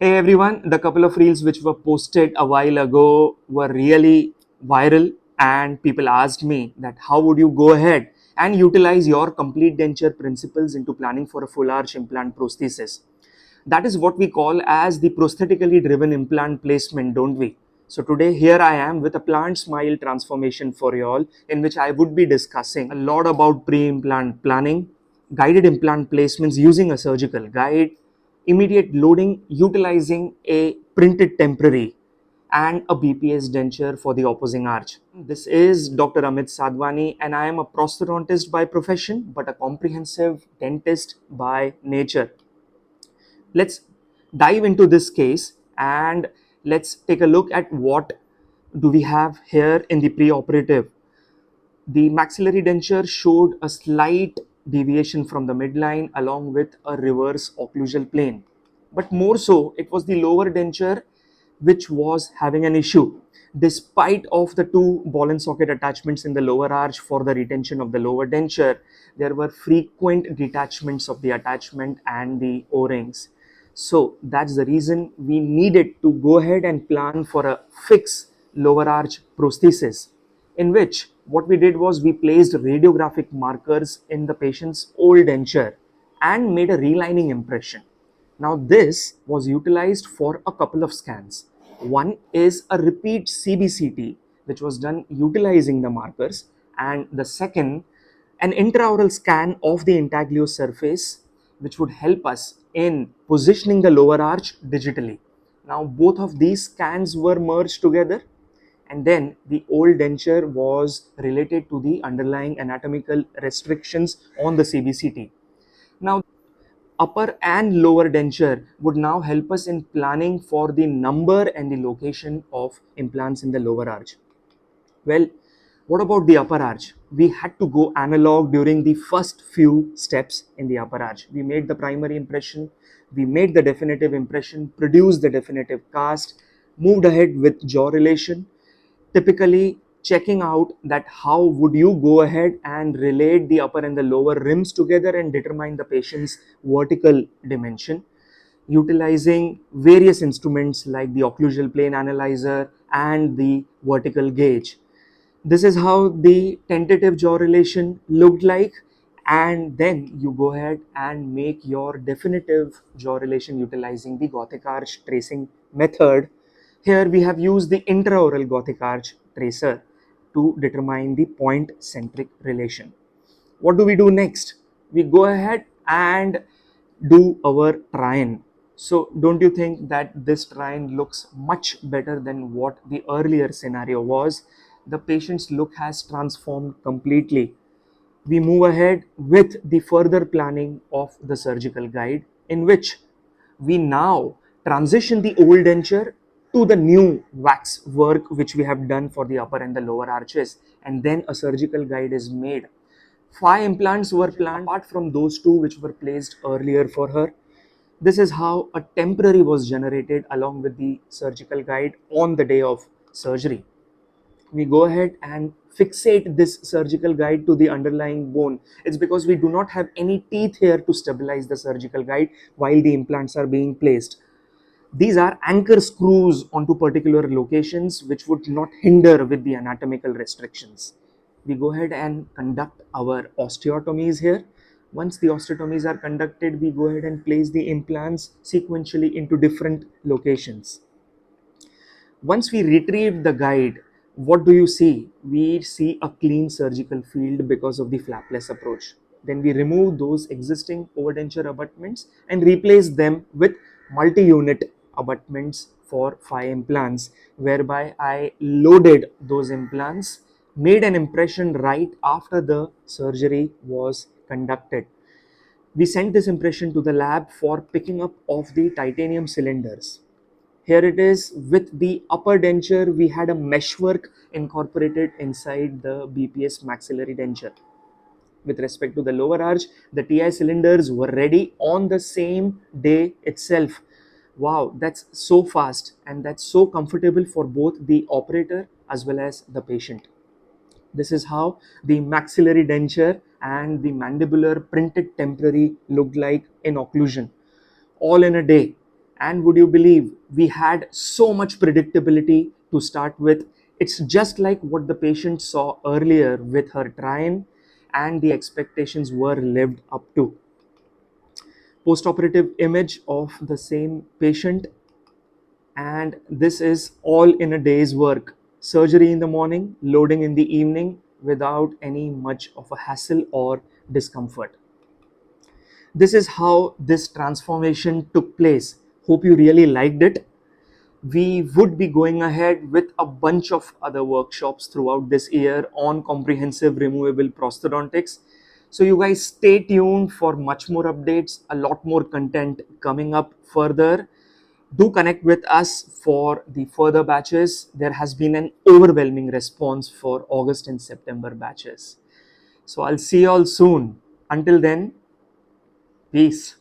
Hey everyone, the couple of reels which were posted a while ago were really viral, and people asked me that how would you go ahead and utilize your complete denture principles into planning for a full arch implant prosthesis. That is what we call as the prosthetically driven implant placement, don't we? So today here I am with a plant smile transformation for you all, in which I would be discussing a lot about pre-implant planning, guided implant placements using a surgical guide, immediate loading utilizing a printed temporary, and a BPS denture for the opposing arch. This is Dr. Amit Sadhwani, and I am a prosthodontist by profession but a comprehensive dentist by nature. Let's dive into this case and let's take a look at what do we have here in the preoperative. The maxillary denture showed a slight deviation from the midline along with a reverse occlusal plane. But more so, it was the lower denture which was having an issue. Despite of the two ball and socket attachments in the lower arch for the retention of the lower denture, there were frequent detachments of the attachment and the O-rings. So that's the reason we needed to go ahead and plan for a fixed lower arch prosthesis, in which what we did was we placed radiographic markers in the patient's old denture and made a relining impression. Now this was utilized for a couple of scans. One is a repeat CBCT which was done utilizing the markers, and the second an intraoral scan of the intaglio surface which would help us in positioning the lower arch digitally. Now both of these scans were merged together, and then the old denture was related to the underlying anatomical restrictions on the CBCT. Now upper and lower denture would now help us in planning for the number and the location of implants in the lower arch. Well, what about the upper arch? We had to go analog during the first few steps in the upper arch. We made the primary impression, we made the definitive impression, produced the definitive cast, moved ahead with jaw relation, typically checking out that how would you go ahead and relate the upper and the lower rims together and determine the patient's vertical dimension, utilizing various instruments like the occlusal plane analyzer and the vertical gauge. This is how the tentative jaw relation looked like, and then you go ahead and make your definitive jaw relation utilizing the Gothic arch tracing method. Here we have used the intraoral Gothic arch tracer to determine the point centric relation. What do we do next? We go ahead and do our trine. So don't you think that this trine looks much better than what the earlier scenario was? The patient's look has transformed completely. We move ahead with the further planning of the surgical guide, in which we now transition the old denture to the new wax work which we have done for the upper and the lower arches, and then a surgical guide is made. 5 implants were planned apart from those two which were placed earlier for her. This is how a temporary was generated along with the surgical guide on the day of surgery. We go ahead and fixate this surgical guide to the underlying bone. It's because we do not have any teeth here to stabilize the surgical guide while the implants are being placed. These are anchor screws onto particular locations which would not hinder with the anatomical restrictions. We go ahead and conduct our osteotomies here. Once the osteotomies are conducted, we go ahead and place the implants sequentially into different locations. Once we retrieve the guide, what do you see? We see a clean surgical field because of the flapless approach. Then we remove those existing overdenture abutments and replace them with multi-unit abutments for 5 implants, whereby I loaded those implants, made an impression right after the surgery was conducted. We sent this impression to the lab for picking up of the titanium cylinders. Here it is with the upper denture, we had a meshwork incorporated inside the BPS maxillary denture. With respect to the lower arch, the TI cylinders were ready on the same day itself. Wow, that's so fast and that's so comfortable for both the operator as well as the patient. This is how the maxillary denture and the mandibular printed temporary looked like in occlusion, all in a day. And would you believe we had so much predictability to start with? It's just like what the patient saw earlier with her train, and the expectations were lived up to. Postoperative image of the same patient, and this is all in a day's work. Surgery in the morning, loading in the evening without any much of a hassle or discomfort. This is how this transformation took place. Hope you really liked it. We would be going ahead with a bunch of other workshops throughout this year on comprehensive removable prosthodontics. So you guys stay tuned for much more updates, a lot more content coming up further. Do connect with us for the further batches. There has been an overwhelming response for August and September batches. So I'll see you all soon. Until then, peace.